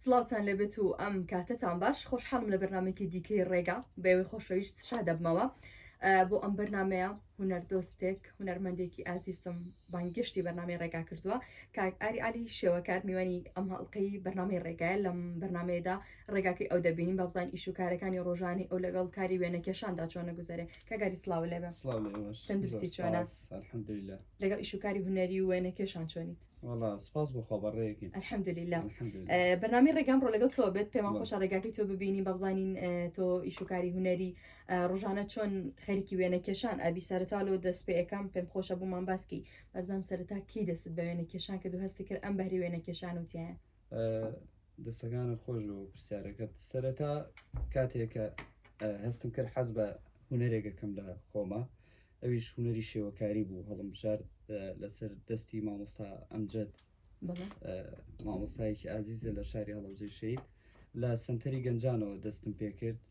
سڵاوتان لەبێت و ئەم کاتتان باش خۆشحاڵم لە بەرنمێکی دیکەی ڕێگا بەوەی خۆشەویست شادەبمەوە بۆ ئەم بەرنمەیە هوەردۆستێک هوەرمەندێکی ئازیزم بانگشتی بەرنامی ڕێگا کردووە کاک ئاری علی شێوەکار میوانی ئەم هەڵلقەی بەرنامی ڕێگایە لەم بەرنمەیەدا ڕێگاکەی ئەو دەبینین بەبزان ئیش و کارەکانی ڕۆژانی ئەو لەگەڵ کاری وێنەکێشاندا چۆنە گوزارێ کاگاری سلااو لێبێ تەندروستی چۆنە لەگەڵ ئیش و کاری هوەری و وێنەکێشان چۆنیت والله سپاس بۆ خۆبەڕێیەکی الحەمدولله بەرنامی ڕێگام ڕۆ لەگەڵ تۆ بێت پێمان خۆشە ڕێگاکەی تۆ ببینی بەبزانین تۆ ئیشوکاری هوەری ڕۆژانە چۆن خەریکی وێنەکێشان ئەبی سەرتاڵ و دەست پێەکەم پێم خۆشە بوومان باسکی بەبزانام سەرتا کی دەست بە وێنەکێشان کە دوو هەستی کرد ئەم بەری وێنەکێشان وتیایە دەستەکانە خۆش و پرسیارەکەت سەرەتا کاتێکە هەستم کرد حەز بە هوەرێکەکەم لە خۆمە ئەویش هوەری شێوەکاری بوو هەڵم شار لەسەر دەستی مامۆستا ئەمجد مامۆستایەکی ئازیزە لە شاری هەڵەبجەی شەید لە سنتەری گەنجانەوە دەستم پێ کرد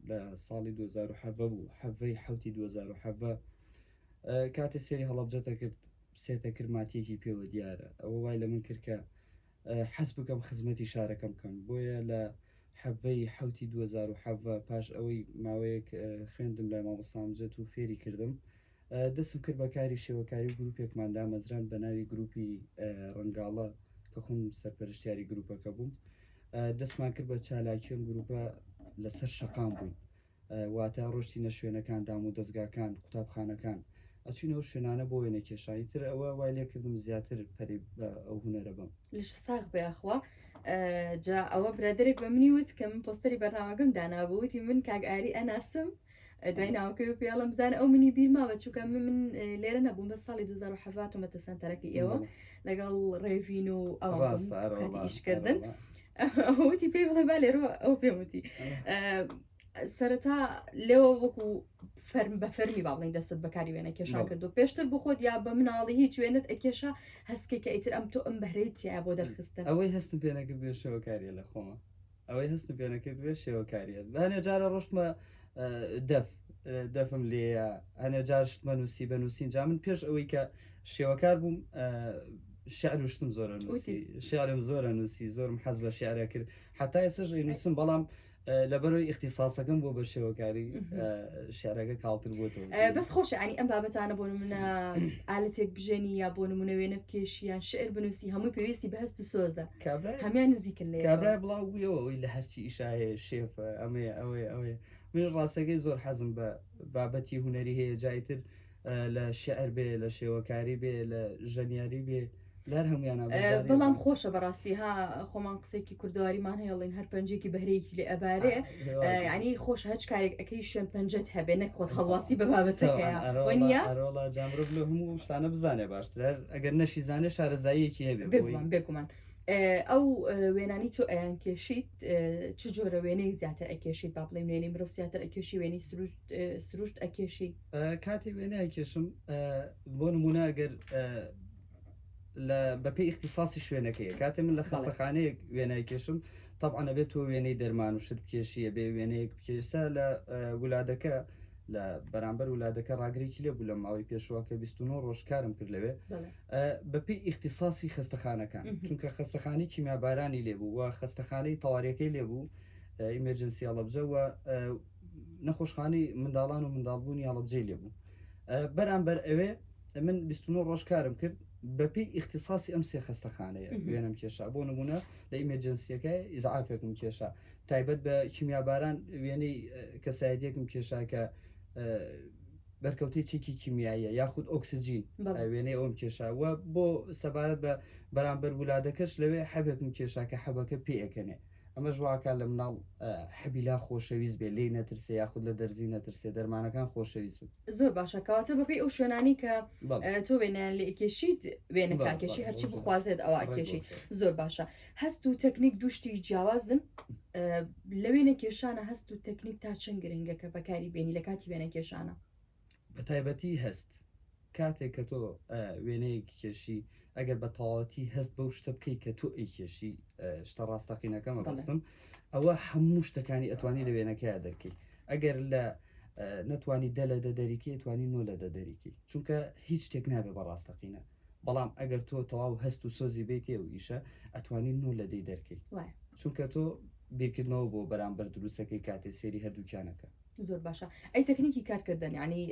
لە ساڵی 2007 بوو حەڤەی حوتی 2007 کاتێ سێری هەڵەبجەتە کرد سێتە کرماتیەکی پێوە دیارە ئەوە وای لە من کرد کە حەز بکەم خزمەتی شارەکەم بکەم بۆیە لە حەڤەی حوتی 2007 پاش ئەوەی ماوەیەک خوێندم لای مامۆستا ئەمجد و فێری کردم دەستم کرد بە کاری شێوەکاری گروپێکماندا مەزران بە ناوی گروپی ڕنگاڵە کە خۆم سەرپەرشتیاری گروپەکە بووم دەستمان کرد بە چالاکیم گروپە لەسەر شەقام بووین واتە ڕۆشتینە شوێنەکاندام و دەستگاکان قوتابخانەکان ئەچینەوە شوێنانە بۆ وێنە کێشایی تر ئەوە وای لێکردم زیاتر پەری ئەو هوەرە بم لەش ساغ بەخوا جا ئەوە برادێک بە منی وت کە من پۆستەری بەرنامەکەم دانابووتی من کاگاری ئەناسم دوای ناوکەی و پێڵم بزانە ئەو منی بیرماوە چووکە من لێرە نەبووم بە ساڵی 2007 ومەتە سنتەرەکە ئێوە لەگەڵ ڕێڤین و ئەوڕاستی ئیشکردن ئەوتی پێی بڵێ با لێرە ئەو پێوتی سەرەتا لێوە وەکو بە فەرمی باڵین دەست بەکاری وێنە کێشان کردو پێشتر بخۆت یا بە مناڵی هیچ وێنت ئەکێشا هەستکێکە ئیتر ئەم تۆ ئەم بەهرەیتیا بۆ دەرخستن ئەوەی هەستم پێنەکرد بێ شێوەکاریە لە خۆمە ئەوەی هەستم پێنەکرد بێ شێوەکاریە هەنێ جارە ڕۆشتمە دەفم لێە هەنێ جارشتمە نووسی بە نووسین جا من پێش ئەوەی کە شێوەکار بووم شعر وشتم زۆرە نووسی شعرم زۆرە نووسی زۆرم حەز بە شیعرە کرد حتا ئێسش نووسم بەڵام لەبەرەوەی اختصاسەکەم بۆ بە شێوەکاری شعرەکە کاڵتر بووتەوە بەس خۆشە ئەنی ئەم بابەتانە بۆ نمونە ئالەتێک بژێنی یا بۆ نمونە وێنە بکێشیان شعر بنووسی هەموو پێویستی بەهست و سۆزە هەمیان نزیکن لێ کابرای بڵاو بوویەوە ئەوی لە هەرچی ئیشایە شێفە ئەمەیە ئەوەیە من ڕاستەکەی زۆر حەزم بە بابەتی هوەری هەیە جایتر لە شعر بێ لە شێوەکاری بێ لە ژەنیاری بێ لەر هەمویانە بەڵام خۆشە بەڕاستی ها خۆمان قسێکی کوردواریمان هەیەڵین هەر پەنجێکی بەهرەیەکی لێ ئەبارێ ینی خۆش هەچ کارێک ئەەکەی شوێن پەنجەت هەبێ نەخۆت هەڵواسی بە بابەتەکەیە وەنیە جامرۆ لە هەموو شتانە بزانێ باشتر ئەگەر نەشی زانێ شارەزاییەکی هەبێ بێگومان ئەو وێنانی تۆ ئەیان کێشیت چ جۆرە وێنەی زیاتر ئەکێشیت با بڵێ وێنەی مرۆڤ زیاتر ئەکێشی وێنەی سروشت ئەکێشی کاتی وێنە ئەکێشم بۆ نمونە ئەگەر بەپی اختصاسی شوێنەکەی کاتێ من لە خستەخانەیەک وێنای کێشم طبعا ئەبێت تۆ وێنەی دەرمان و شت بکێشیە بێ وێنەیەک بکێسە لە ولادەکە لە بەرامبەر ولادەکە ڕاگرێکی لێ بوو لە ماوەی پێشواکە 29 ڕۆژکارم کرد لەوێ بەپی اختصاسی خستەخانەکان چونکە خستەخانەی کیمیابارانی لێبوو و خستەخانەی تەواریەکەی لێبوو ئیمەرجنسی هەڵەبجە و نەخۆشخانەی منداڵان و منداڵبوونی هەڵەبجەی لێبوو بەرامبەر ئەوێ من 29 ڕۆژکارم کرد بەپی اختصاسی ئەم سێ خستەخانەیە وێنم کێشا بۆ نمونە لە ئیمەرجنسیەکە ئیزعافێکم کێشا تایبەت بە کیمیاباران وێنەی کەسایەتێکم کێشا کە بەرکەوتی چێکی کیمیاییە یاخود ئۆکسسیجین وێنەی ئەوم کێشاوە بۆ سەبارەت بە بەرامبەر ولادەکەش لەوێ حەبێکم کێشا کە حەبەکە پێەکەنێ ئەمە ژواکە لە مناڵ حەبیلا خۆشەویست بێ لی نەترسێ یاخود لە دەرزی نەترسێ دەرمانەکان خۆشەویست بوو زۆر باشە کەواتە بەپی ئەو شوێنانی کە تۆ وێنیان لێ ئەکێشیت وێنەکەکێشی هەرچی بخوازێت ئەوە ئەکێشی زۆر باشە هەست و تەکنیک دوشتی جیاوازن لە وێنە کێشانە هەست و تەکنیک تا چەند گرنگە کە بەکاری بێنی لە کاتی وێنە کێشانە بە تایبەتی هەست کاتێک کە تۆ وێنەیەکی کێشی ئەگەر بە تەواوەتی هەست بەو شتە بکەیت کە تۆ ئەیکێشی شتە ڕاستەقینەکەمە بەستم ئەوە هەموو شتەکانی ئەتوانی لە وێنەکەیە دەکەی ئەگەر لە نەتوانی دە لە دەدەریکی ئەتوانی نۆ لە دەدەریکی چونکە هیچ شتێک نابێ بە ڕاستەقینە بەڵام ئەگەر تۆ تەواو هەست و سۆزی بیت و ئیشە ئەتوانین نۆ لە دەی دەرکەی چونکە تۆ بیرکردنەوە بۆ بەرامبەر دروستەکەی کاتێ سێری هەردووکیانەکە. زۆر باشە. ئەی تەکنیکی کارکردن ینی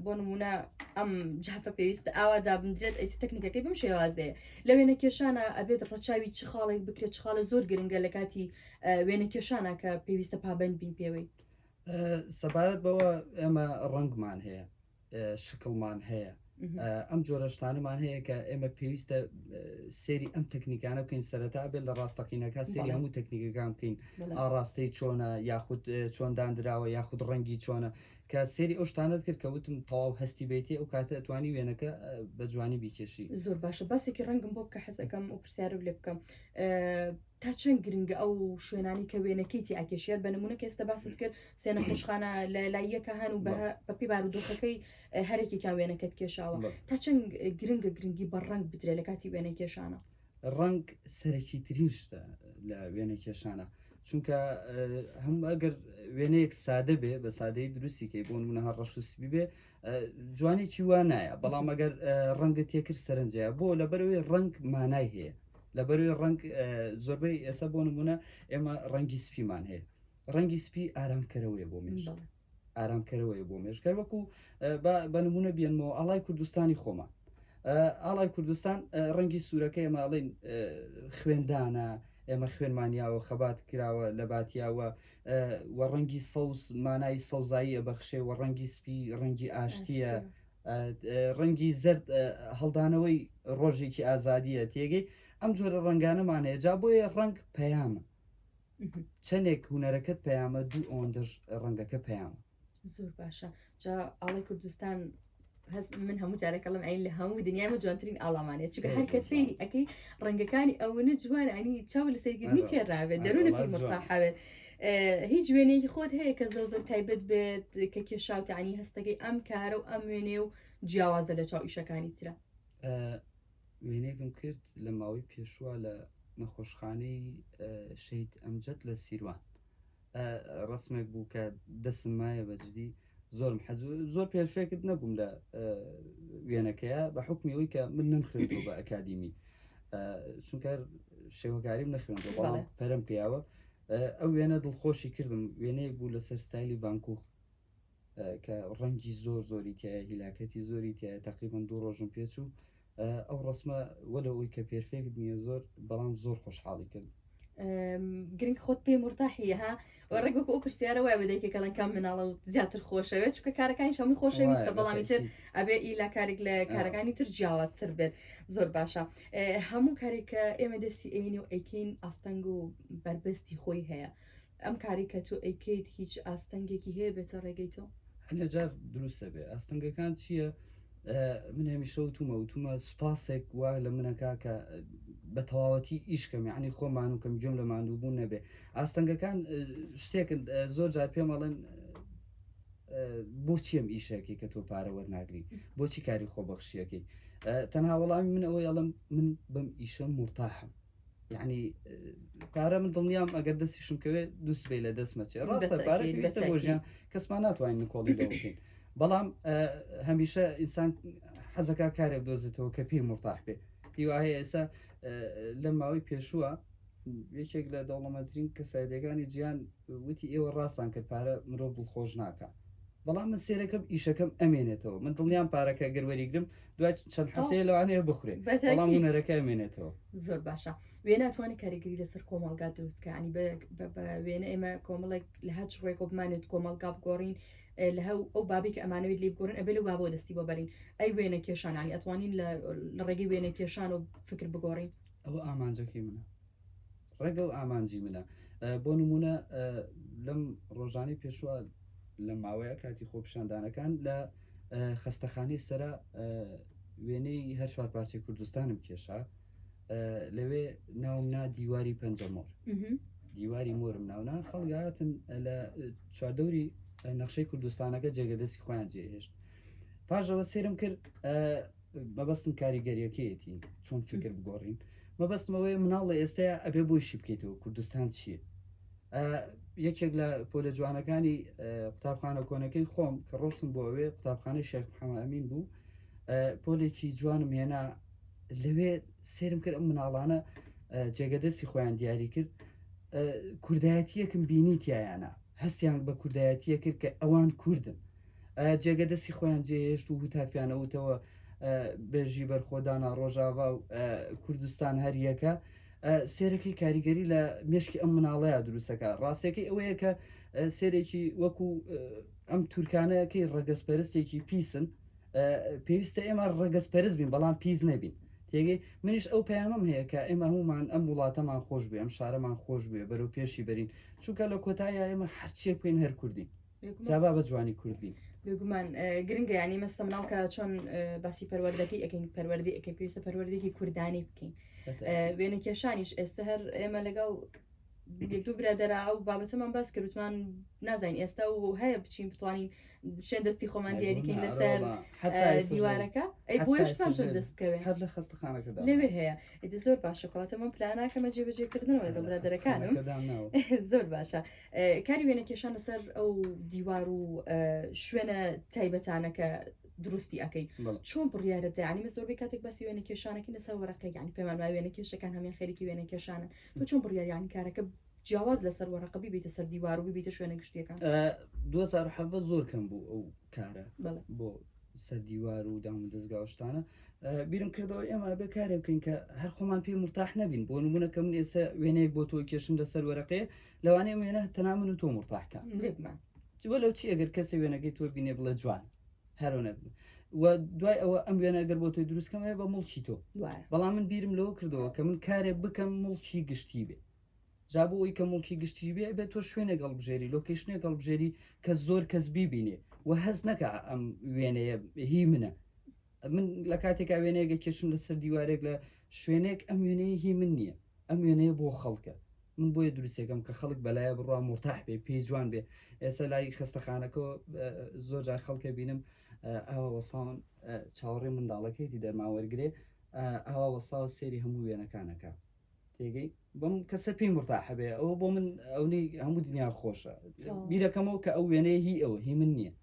بۆ نمونە ئەم جافە پێویستە ئاوادا بندرێت ئەی تەکنیکەکەی بم شێوازەیە لە وێنە کێشانە ئەبێت ڕەچاوی چ خاڵێک بکرێت چ خاڵە زۆر گرنگە لە کاتی وێنە کێشانە کە پێویستە پابند بین پێوەی. سەبارەت بەوە ئێمە ڕنگمان هەیە، شکڵمان هەیە، ئەم جۆرەشتانەمان هەیە کە ئێمە پێویستە سێری ئەم تەکنیکانە بکەین سەرەتا بێت لە ڕاستەقینەکە سێری هەموو تەکنیکەکان بکەین ئاڕاستەی چۆنە یاخود چۆن دانراوە یاخود ڕەنگی چۆنە کە سێری ئەو شتانت کرد کە وتم تەواو هەستی بێتی ئەو کاتە ئەتوانی وێنەکە بە جوانی بیکێشی. زۆر باشە باسێکی ڕەنگم بۆ بکە حەزەکەم و پرسیارە لێ بکەم تا چەند گرنگە ئەو شوێنانی کە وێنەکەیتی ئاکێشێت بە نمونە کەستە باست کرد سێنە خۆشخانە لە لایەکە هەن و بەپی بارودۆخەکەی هەرێکێکان وێنەکەت کێشاوە تا چەند گرنگە گرنگی بە ڕنگ بدرێت لە کاتی وێنە کێشانە. ڕنگ سەرەکی ترین شتە لە وێنە کێشانە چونکە هەم ئەگەر وێنەیەک سادە بێ بە سادەی دروستیکەی بۆ نمونە هەر ڕەش و سپی بێ جوانێکی وان نایە بەڵام ئەگەر ڕەنگە تێکرد سەرنجەیە بۆ لەبەرەوەی ڕنگ مانای هەیە لەبەروی ڕنگ زۆربەی ئێستا بۆ نمونە ئێمە ڕەنگی سپیمان هەیە ڕەنگی سپی ئارامکەرەوەیە بۆ مێژ ئارامکەرەوەیە بۆ مێژگەر وەکو بە نمونە بێنمەوە ئاڵای کوردستانی خۆمان ئاڵای کوردستان ڕەنگی سوورەکە ئێماڵین خوێندانە ئێمە خوێنمانیاوە خەبات کراوە لە باتیاوە وە ڕەنگی سەوز مانای سەوزاییە بەخشێ وە ڕەنگی سپی ڕەنگی ئاشتیە ڕەنگی زرد هەڵدانەوەی ڕۆژێکی ئازادیە تێگەی ئەم جۆرە ڕنگانەمان هەیە جا بۆیە ڕنگ پەیامە چەندێک هوەرەکەت پەیامە دوو ئەوەندەش ڕەنگەکە پەیامە. زۆر باشە جا ئاڵای کوردستان هەست من هەموو جارێکەڵم ئەین لە هەموو دنیامە جوانترین ئاڵامانێت چکە هەر کەسەی ئەەکەی ڕەنگەکانی ئەوەنە جوان ئەنی چاو لە سەرگرنی تێڕاوێت دەرونە پێی مرتاحاوێت هیچ وێنەیەکی خۆت هەیە کە زۆر تایبەت بێت کە کێشاوتانی هەستەکەی ئەم کارە و ئەم وێنێ و جیاوازە لە چاو ئیشەکانی ترە. وێنێکم کرد لە ماوەی پێشوە لە نەخۆشخانەی شەید ئەمجەد لە سیروان ڕسمێک بوو کە دەسم مایە بەجددی زۆرم زۆر پێشفێکت نەبووم لە وێنەکەیە بە حکمیەوەی کە من نەمخوێنەوە بە ئەکادیمی چونکە شێوەکاریم نەخوێنەوە بەڵام پەرم پیاوە ئەو وێنە دڵخۆشی کردم وێنەیەک بوو لەسەر ستایلی بانکوخ کە ڕەنگی زۆری تایە هیلاکەتی زۆری تایە تقریبان 2 ڕۆژم پێچوو ئەو ڕسمە وەلە ئەوی کە پێرفێکت نییە زۆر بەڵام زۆر خۆشحاڵی کرد. گرنگ خۆت پێی مرتاحیە ها ڕێگوەکە ئەو پرسیارە وای بدەیکە کەڵەنکان مناڵە و زیاتر خۆشەوێت چکە کارەکانی هەمووی خۆشەویستە بەڵامی تر ئەبێ ئیلا کارێک لە کارەکانی تر جیاوازتر بێت. زۆر باشە هەموو کارێکە ئێمە دەستی ئەینی و ئەیکەین ئاستەنگ و بربەستی خۆی هەیە ئەم کارێکە تۆ ئەیکەیت هیچ ئاستەنگێکی هەیە بێتە ڕێگەی تۆ هەنێجار دروستە بێ ئاستەنگەکان چییە؟ من هەمیشە وتومە سوپاسێک وا لە منەکە کە بە تەواوەتی ئیشکەم یعنی خۆمان و کەم گوێم لە ماندووبوون نەبێ ئاستەنگەکان شتێکن زۆر جار پێمەڵێن بۆچی ئەم ئیشەکەی کە تۆ پارە وەرناگری بۆچی کاری خۆبەخشیەکەی تەنها وەڵامی من ئەوەی ئەڵم من بەم ئیشە مرتاحم یعنی پارە من دڵنیام ئەگەر دەستیشم کەوێ دووسبەی لە دەستمەچێ ڕاستە پارە پێویستە بۆ ژیان کەسمان ناتوانین کۆڵی لەو بکەین بەڵام هەمیشە ئینسان حەزەکە کارێک دۆزێتەوە کە پێی مرتاح بێ هیواهەیە ئێستا لە ماوەی پێشووە یەکێک لە دەوڵەمەندترین کەسایەتەکانی جیان وتی ئێوە ڕاستان کرد پارە مرۆڤ دڵخۆش ناکە بەڵام من سێرەکەم ئیشەکەم ئەمێنێتەوە من دڵنیام پارەکە گەروەریگرم دوای چەند هەفتەیە لەوانەیە بخورێن بەڵام هونەرەکە ئەمێنێتەوە. زۆر باشە وێ ناتوانێت کاریگەری لەسەر کۆمەڵگا دروستکە ینی بە وێنە ئێمە کۆمەڵێک لە هەچ ڕێک بمانێت کۆمەڵگا بگۆڕین لە ئەو بابی کە ئەمانەوێت لێ بگۆڕن ئەبێ لە بابۆ دەستی بۆ بەرین ئەی وێنە کێشانانی ئەتوانین لە ڕێگەی وێنە کێشان و فکر بگۆڕین ئەوە ئامانجەکەی منە ڕێگە و ئامانجی منە بۆ نمونە لەم ڕۆژانی پێشوە لە ماوەیە کاتی خۆپیشاندانەکان لە خەستەخانەی سەرا وێنەی هەر چوار پارچەی کوردستانم کێشا لەوێ ناومنا دیواری پەنجەمۆر دیواری مۆرم ناونا خەڵگاتن لە چواردەوری نەخشەی کوردستانەکە جێگەدەستی خۆیان جێهێشت پاشەوە سێرم کرد مەبەستم کاریگەریەکەیەتی چۆن فکر بگۆڕین مەبەستمەوەی مناڵ لە ئێستاە ئەبێ بۆیشی بکەیتەوە کوردستان چییە یەکێک لە پۆلە جوانەکانی قوتابخانە کۆنەکەی خۆم کە ڕۆشتم بۆ ئەوێ قوتابخانەی شێخ محەممەد ئەمین بوو پۆلێکی جوانم هێنا لەوێ سێرم کرد ئەم مناڵانە جێگەدەستی خۆیان دیاری کرد کوردایەتیەکم بینی تایانە هەستیان بە کوردایەتیە کرد کە ئەوان کوردن جێگەدەستی خۆیان جێهێشت و هوتافیانەوتەوە بێژی بەرخۆدانە ڕۆژاوا و کوردستان هەریەکە سێرەکەی کاریگەری لە مێشکی ئەم مناڵەیە دروستەکە ڕاستەکەی ئەوەیە کە سێرێکی وەکو ئەم تورکانەکەی ڕەگەزپەرستێکی پیسن پێویستە ئێمە ڕەگەزپەرست بین بەڵام پیس نەبین تێگەی منیش ئەو پەیامەم هەیە کە ئێمە هەمومان ئەم وڵاتەمان خۆش بێ ئەم شارەمان خۆش بێ بەرەو پێشی بەرین چونکە لە کۆتایە ئێمە هەرچیە بکەین هەر کوردین جابا بە جوانی کوردبین بێگومان گرنگە ینی مەستە مناڵکە چۆن باسی پەروەردەکەی ئەەکەین پەروەردی ئەەکەی پێویستە پەروەردێکی کوردانی بکەین وێنە کێشانیش ئێستا هەر ئێمە لەگەڵ یەک دوو برادەرا ئەو بابەتەمان باس کردوتمان نازانین ئێستا و هەیە بچین بتوانین شوێن دەستی خۆمان دیاریکەین لەسەر دیوارەکە ئەی بۆیشتان چۆن دەست بکەوێن هەر لە خستەخانەکەدا لەوێ هەیە ئیدی زۆر باشە کەواتەمە پلاناکەمە جێبەجێکردنەوە لەگەڵ برادەرەکانم زۆر باشە کاری وێنە کێشان لەسەر ئەو دیوار و شوێنە تایبەتانەکە دروستی ئەەکەی چۆن بڕیارەتە ینی مە زۆربەی کاتێک باسی وێنە کێشانەکەی لەسەر وەرەقەی ینی پێمان وای وێنە کێشەکان هەمیان خەریکی وێنە کێشانن بۆ چۆن بڕیاریانی کارەکە جیاواز لەسەر وەرەقە بیبیتە سەر دیوار و بیبیتە شوێنە گشتیەکان 2007 زۆر کەم بوو ئەو کارە بۆ سەر دیوار و دام و دەستگاوشتانە بیرم کردەوە ئێمە بەکارێ بکەین کە هەر خۆمان پێ مرتاح نەبین بۆ نمونەکە من ئێستا وێنەیەک بۆ تۆ کێشم لەسەر وەرەقەیە لەوانەیە وێنە تەنها من و تۆ مرتاحکە جوە لەو چی ئەگەر کەسە وێنەکەی تۆ بینێ بڵێ جوان هەرۆنە و دوای ئەوە ئەم وێنە ئەگەر بۆ تۆی دروستکەمەیە بە مڵکی تۆ بەڵام من بیرم لەوە کردەوە کە من کارێ بکەم مڵکی گشتی بێ جابۆ ئەوی کە مڵکی گشتی بێ بێت تۆ شوێنە گەڵبژێری لۆکیشنێ گەڵبژێری کە زۆر کەس بیبینێ و هەز نەکە ئەم وێنەیە هی منە من لە کاتێکا وێنەیەگە کێشم لەسەر دیوارێک لە شوێنێک ئەم وێنەیە هی من نییە ئەم وێنەیە بۆ خەڵکە من بۆیە دروستێکم کە خەڵک بەلایە بڕوا مرتاح بێ پێی جوان بێ ئێستا لای خستەخانەکەەوە زۆر جار خەڵکە بینم ئاوا وەساون چاوەڕێ منداڵەکەیتی دەرماوەرگێ ئاوا وەساوە سێری هەموو وێنەکانەکە تێگەی بەم کەسە پێی مرتاح بێ ئەوە بۆ من ئەوەی هەموو دنیا خۆشە بیرەکەمەوە کە ئەو وێنەیە هی ئەوە هی من نییە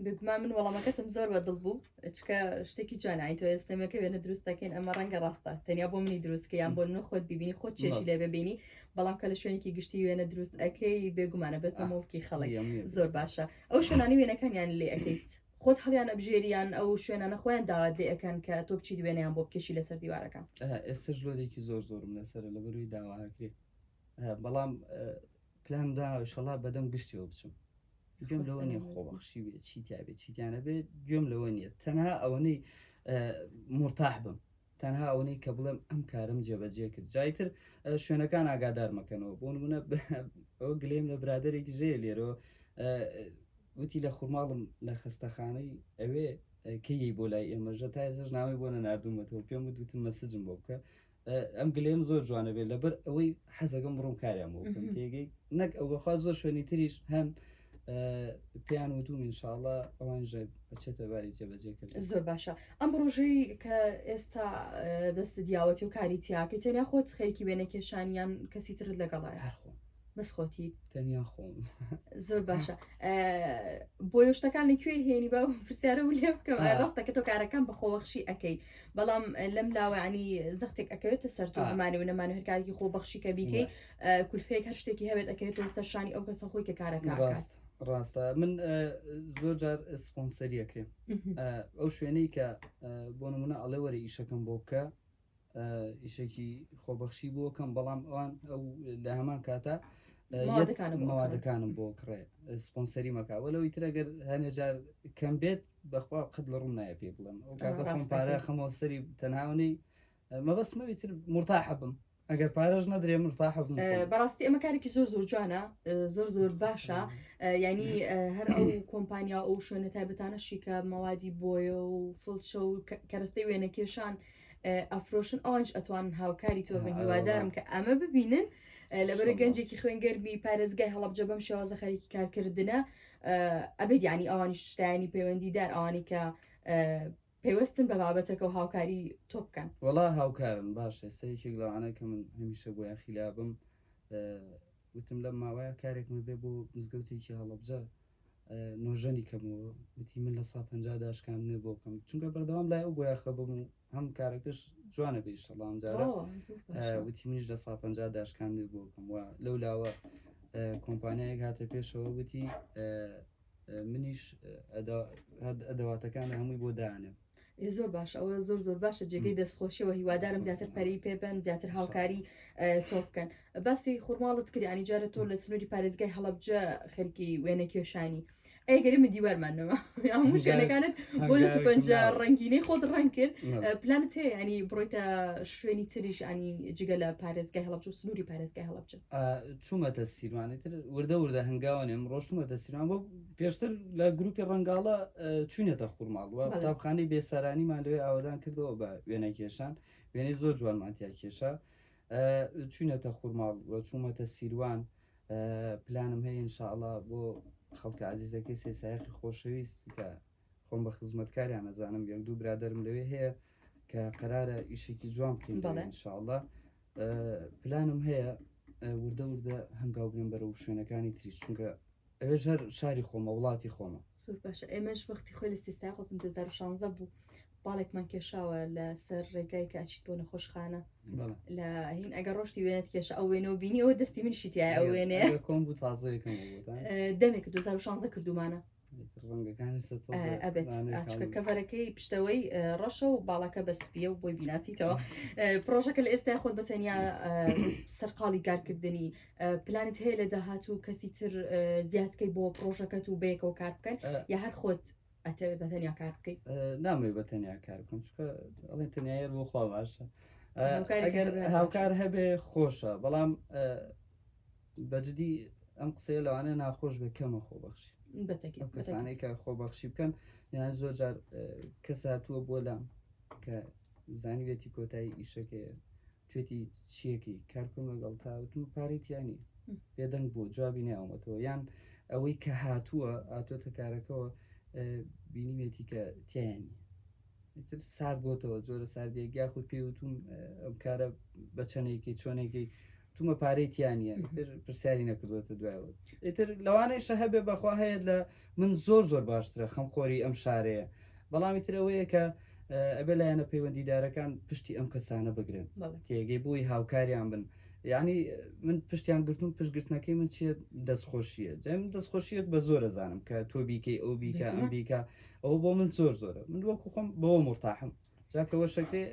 بگومان من وەڵامەکەتم زۆر بەدڵ بوو چکە شتێکی جوانایی تۆ ئێستەمەکە وێنە دروستەکەین ئەمە ڕەنگە ڕاستە تەنیا بۆ منی دروستکە یان بۆ نە خۆت ببینی خۆت چێشی لێ ببینی بەڵام کە لە شوێنێکی گشتی وێنە دروست ئەەکەی بێگومانە بێتە مڵکی خەڵک زۆر باشە ئەو شوێنانی وێنەکانیان لێ ئەەکەیت خۆت هەڵیان ئەبژێریان ئەو شوێنانە خۆیان داوات لێ ئەەکەن کە تۆ بچی دوێنیان بۆ بکەشی لەسەر دیوارەکە ئێستش لۆدێکی زۆر زۆرم لەسەر لە بەروی داواکرێ بەڵام پلاندا شەڵا بەدەم گشتیەوە بچم گوێم لەوە نیە خۆبەخشی بێت چیتیا بێت چیتیانە بێت گوێم لەوە نییە تەنها ئەوەی مرتاح بم تەنها ئەوەی کە بڵێم ئەم کارم جێبەجێ کرد جایتر شوێنەکان ئاگادار مەکەنەوە بۆ نمونە ئەوە گلێم لە برادێکی ژێ لێرەوە وتی لە خوڕماڵم لە خستەخانەی ئەوێ کەی بۆ لای ئێمەژە تا زش ناوی بۆ نەناردوومەتەوە پێم وتم مەسجم بۆ بکە ئەم گلێم زۆر جوانە بێت لەبەر ئەوەی حەزەکەم بڕۆم کاریان بۆ بکەم تێگەی نەک ئەوەخوا زۆر شوێنی تریش هەن پێیان وتوم ئینشاءڵڵا ئەوانژە بچێتە باری جێبەجێکرد زۆر باشە ئەم ڕۆژەی کە ئێستا دەست دیاوەتی و کاری تیاکەی تێنیا خۆت خەریکی وێنە کێشانیان کەسی ترت لەگەڵایە هەرخۆ بەس خۆتی تەنیا خۆم زۆر باشە بۆ شتەکان لەکوێ هێنی بە پرسیارە و لێ بکەم ڕاستەکە تۆ کارەکان بە خۆبەخشی ئەەکەی بەڵام لەم لاوەعنی زەختێک ئەەکەوێتە سەر تۆ ئەمانە و نەمانە هەرکارێکی خۆبەخشی کە بیکەی کولفەیەک هەر شتێکی هەبێت ئەەکەوێتەوە سەرشانی ئەو کەسە خۆی کە کارەکە ڕاستە من زۆر جار سپۆنسەریەکرێ ئەو شوێنەی کە بۆ نمونە ئەڵێ وەرە ئیشەکەم بۆ بکە ئیشێکی خۆبەخشی بۆکەم بەڵام ئەوان ئەو لە هەمان کاتە مەوادەکانم بۆ کڕێ سپۆنسەری مەکاوە لەوەی ترەگەر هەنێجار کەم بێت بەخوا قەت لە ڕوون نایە پێ بڵێم ئەو کاتە خۆم پارە خەمەوەسەری تەناونەی مەبەستمەوی تر مرتاح بم ئەگەر پارەژ نەدرێ مرتاح بم بەڕاستی ئەمە کارێکی زۆر زۆر جوانە زۆر زۆر باشە ینی هەر ئەو کۆمپانیا ئەو شوێنە تایبەتانەشی کە مەوادی بۆیە و فڵچە و کەرەستەی وێنە کێشان ئەفرۆشن ئەوانش ئەتوان هاوکاری تۆ بن هیوادارم کە ئەمە ببینن لەبەر گەنجێکی خوێنگەربی پارێزگای هەڵەبجە بەم شێوازە خەریکی کارکردنە ئەبێت ینی ئەوانی شتانی پەیوەندیدار ئەوانی کە پێوەستن بە بابەتەکە و هاوکاری تۆ بکەن وەڵا هاوکارن باشە سەیەکێک لەوانە کە من هەمیشە بۆ یاخیلابم وتم لەم ماوەیە کارێکمە بێ بۆ مزگەوتێکی هەڵەبجە نۆژەنی کەمەوە وتی من لە 150 داشکاندنێ بۆ بکەم چونکە بەردەوام لای ئەو بۆ یاخە بم و هەم کارەکەش جوانە بە ئیشەڵام جارە زۆر باشە. وتی منیش لە سا 50 داشکاندی بۆ بکەم و لەولاوە کۆمپانیایەک هاتە پێشەوە وتی منیش ئەدەواتەکان هەمووی بۆ دانێ. زۆر باش ئەوە زۆر باشە جێگەی دەستخۆشیەوە هیوادارم زیاتر پەری پێبن زیاتر هاوکاری تۆ بکەن. باسی خورماڵت کردی ئەنی جارە تۆ لە سنووری پارێزگای هەڵەبجە خەرکی وێنە کێشانی ئەگەری من دیوارمانەوە هەموو شوێنەکانت بۆ پەنجە ڕنگینەی خۆت ڕنگ کرد پلانت هەیە ینی بڕۆیتە شوێنی تریش ئەنی جگە لە پارێزگای هەڵەبجە و سنووری پارێزگای هەڵەبجە چوومەتە سیروانێتتر وردە هەنگاوانێم ڕۆشتمەتە سیروان بۆ پێشتر لە گروپی ڕنگاڵە چوونێتە خوورماڵوە قوتابخانەی بێسەرانیمان لەوێ ئاوادان کردەوە بە وێنە کێشان وێنەی زۆر جوانمانتیا کێشە چوونێتە خوورماڵ و چوومەتە سیروان پلانم هەیە ئینشاءڵڵا بۆ خەڵکە عزیزەکەی سێسایەقی خۆشەویست کە خۆم بە خزمەتکاریان نەزانم یەک دوو برادرم لەوێ هەیە کە قەرارە ئیشێکی جوان بکەین ئینشاءڵڵا پلانم هەیە وردە هەنگاو بێن بەرەو شوێنەکانی تریش چونکە ئەوێ هەر شاری خۆمە وڵاتی خۆمە. زۆر باشە ئێمەش وەختی خۆی لە سیسای خۆزم 2016 بوو باڵێکمان کێشاوە لە سەر ڕێگای کە ئاچیت بۆ نەخۆشخانە لە هین ئەگەر ڕۆشتی وێنێت کێشە ئەو وێنەوە بینی ئەوە دەستی من شیتیای ئەو وێنێ کۆم بوو تازەکەم دەمێک 2016 کردومانە ئەبێت کەڤەرەکەی پشتەوەی ڕەشە و باڵەکە بە سپیە و بۆی بیناسییتەوە پرۆژەکە لە ئێستا خۆت بەتەنیا سەرقاڵی کارکردنی پلانت هەیە لە داهاتوو کەسی تر زیادکەی بۆ پرۆژەکەت و بەیەکەوە کار بکەن یا هەر خۆت ئەتەوێت بەتەنیا کار بکەیت نامەوێت بەتەنیا کار بکەم چکە ئەڵێن تەنیایر بۆ خوا باشە ئەگەر هاوکار هەبێ خۆشە بەڵام بەجددی ئەم قسەیە لەوانە ناخۆش بە کەمە خۆبەخشی کەسانەی کە خۆبەخشی بکەن یان زۆر جار کەس هاتووە بۆ لام کە زانیوێتی کۆتایی ئیشەکەیە توێتی چیەکەی کارکم لەگەڵ تاوتم پارێتیانی بێدەنگ بۆ جوابی ناومەتەوە یان ئەوەی کە هاتووە ئاتۆتە کارەکەەوە بینیوێتی کە تیانی سار بۆتەوە جۆرە ساردێک یاخود پێوتم ئەم کارە بە چەنێکی چۆنێکی تومە پارەی تیانە تر پرسیاری نەکردوێتە دوایەوە ئیتر لەوانەیشە هەبێ بەخوا هەیە لە من زۆر باشترە خەمخۆری ئەم شارەیە بەڵامی ترەوەیە کە ئەبێ لایەنە پەیوەندیدارەکان پشتی ئەم کەسانە بگرن تێگەی بووی هاوکاریان بن یعنی من پشتیان گرتم پشتگرتنەکەی من چیە دەستخۆشیە جێم دەستخۆشیت بە زۆرە زانم کە تۆ بیکەی ئەو بیکە ئەم بیکە ئەو بۆ من زۆرە من وەکو خۆم بەوە مرتاحم جاکەوە شەکرێ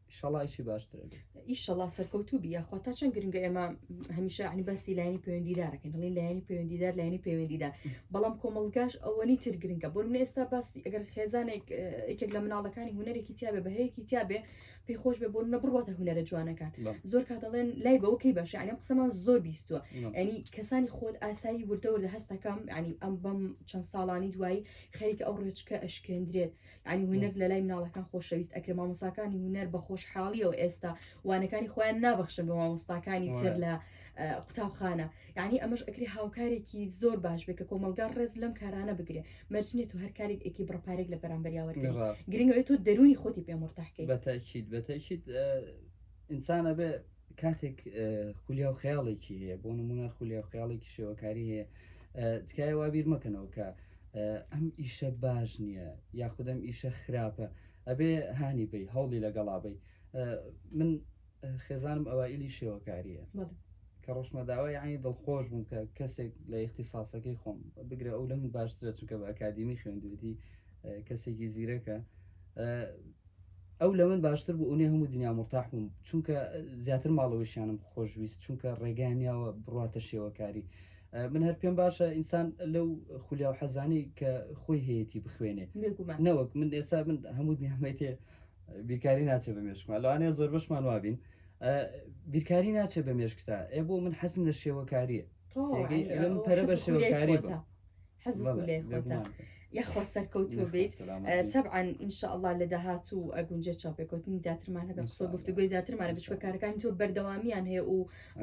ئیشەڵایشی باشترە ئیشەڵا سەرکەوتوبی یاخوا تا چەند گرنگە ئێمە هەمیشە عنی باسی لایانی پەیوەندیدارەکەین دەڵێن لایانی پەیوەندیدار لایانی پەیوەندیدار بەڵام کۆمەڵگاش ئەوەنی تر گرنگە بۆ من ئێستا باسی ئەگەر خێزانێک یەکێک لە مناڵەکانی هوەرێکی تیاابێ بەهەیەکی تیاابێ پێی خۆش بێ بۆ نەبڕاتە هوەرە جوانەکان زۆر کات دەڵێن لای بەوەکەی باشە ئەم قسەمان زۆر بیستووە ئەنی کەسانی خۆت ئاسایی وردەوردە هەستەکەم ینی ئەم بەم چەند ساڵانی دوایی خەریکە ئەو ڕێچکە ئەشکێندرێت ینی هوەر لە لای مناڵەکان خۆشەویست ئەکرێ مامۆساکانی هوەر بە خۆشحاڵیەوە ئێستا وانەکانی خۆیان نابەخشن بە مامۆستاکانی تر لە قوتابخانە یعنی ئەمەش ئەکری هاوکارێکی زۆر باش بێت کە کۆمەلگار ڕێز لەم کارانە بگرێ مەرجێت و هەر کارێک ئەکی بڕپارێک لە بەرامبەریاوەرگێ گرنگەوەی تۆ دەرونی خۆتی پێ مرتاحکەی بەتەکیید ئینسانە بێ کاتێک خولیا و خەیاڵێکی هەیە بۆ نمونە خولیا و خەیاڵێکی شێوەکاری هەیە تکایە وا بیر مەکەنەوە کە ئەم ئیشە باش نییە یاخود ئەم ئیشە خراپە ئەبێ هانی بی هەوڵی لەگەڵابی من خێزانم ئەوائیلی شێوەکاریە کە ڕۆژمەداوای ینی دڵخۆش بووم کە کەسێک لە ئیختیساسەکەی خۆم بگرێ ئەو لە من باشترە چونکە بە ئەکادمی خوێندوێتی کەسێکی زیرەکە ئەو لە من باشتر بوو ئەوێ هەموو دنیا مرتاح بووم چونکە زیاتر ماڵەوەشیانم خۆشویست چونکە ڕێگانیاوە بڕاتە شێوەکاری من هەر پێم باشە ئینسان لەو خولیا و حەزانی کە خۆی هەیەی بخوێنێ نەوەک من ئێستا من هەموو دنیامەتێ بیرکاری ناچێت بە مێشکمان لەوانەیە زۆر بەشمان وابین بیرکاری ناچێت بە مێشکتا بۆ من حەزم لە شێوەکاریە پەرە بە شێوەکاری یاخوا سەرکەوتوە بیت طبعا ئینشاء الله لە داهاتوو ئەگونجە چاپێکوتنی زیاترمان هەبێ قسە گفتوگوی زیاترمانە بچوە کارەکانی تۆ بەردەوامیان هەیە و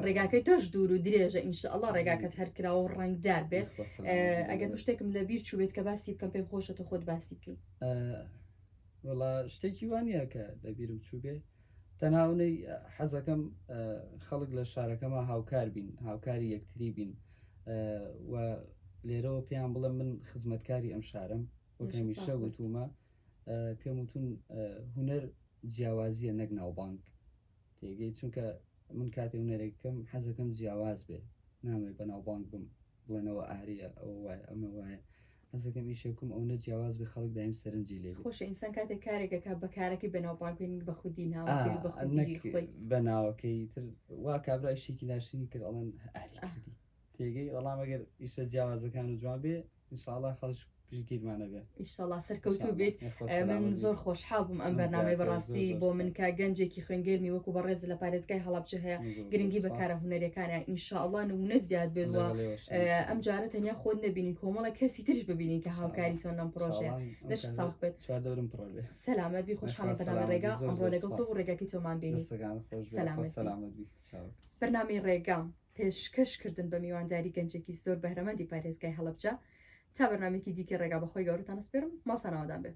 ڕێگاکەی تۆش دوور و درێژە ئینشاء الله ڕێگاکەت هەرکراوە و ڕنگدار بێت ئەگەر شتێکم لە بیر چوو بێت کە باسی بکەم پێم خۆشە تۆ خۆت باسی بکەیت وڵا شتێکی وانە کە لە بیرم چوو بێ تەناونەی حەزەکەم خەڵک لە شارەکەمە هاوکار بین هاوکاری یەکتری بین و لێرەوە پێیان بڵم من خزمەتکاری ئەم شارم وەکەمیشە وتومە پێم وتون هوەر جیاوازیە نەک ناوبانگ تێگەی چونکە من کاتێ هونەرێکەکەم حەزەکەم جیاواز بێ نامێ بە ناوبانگ بم بڵێنەوە ئاریە ئەو وایە ئەمە وایە حەزەکەم ئیشێکم ئەوە جیاواز بێ خەڵک دایم سەرنجی لێ خۆشە ئینسان کاتێک کارێکەکە بە کارەکەی بەناوبانگوێن بە خودی ناوەکەی بە خودی خۆی بە ناوەکەی تر وا کابرا ئیشێکی ناشرینی کرد ئەڵەن ئاری کردی تێگەی ئەڵام ئەگەر ئیشە جیاوازەکان و جوان بێ ئینشاءڵڵا خەڵک پشتگیرمانە بێ ئیشەڵڵا سەرکەوتوو بێت من زۆر خۆشحاڵ بووم ئەم بەرنامەی بەڕاستی بۆ من کە گەنجێکی خوێنگەرمی وەکو بەڕێز لە پارێزگای هەڵابجە هەیە گرنگی بەکارە هونەرەکانە ئینشاءڵڵا نمونە زیاد بێتەوە ئەم جارە تەنیا خۆت نەبینین کۆمەڵە کەسی ترش ببینین کە هاوکاری تۆ نەم پرۆژەیە دەش ساڵ بێت چواردەورم پڕۆ بێ سەلامەت بی خۆشحاڵم بەنامە ڕێگا ئەمڕۆ لەگەڵ تۆ ڕێگاکی تۆمان بینی سەلامەت بی بەرنامەی ڕێگا پێشکەشکردن بە میوانداری گەنجێکی زۆر بەهرەمەندی پارێزگای هەڵەبجە تا بەرنامێکی دیکە ڕێگا بەخۆی گەورەتان ئەسپێرم ماڵتانەوەدان بێ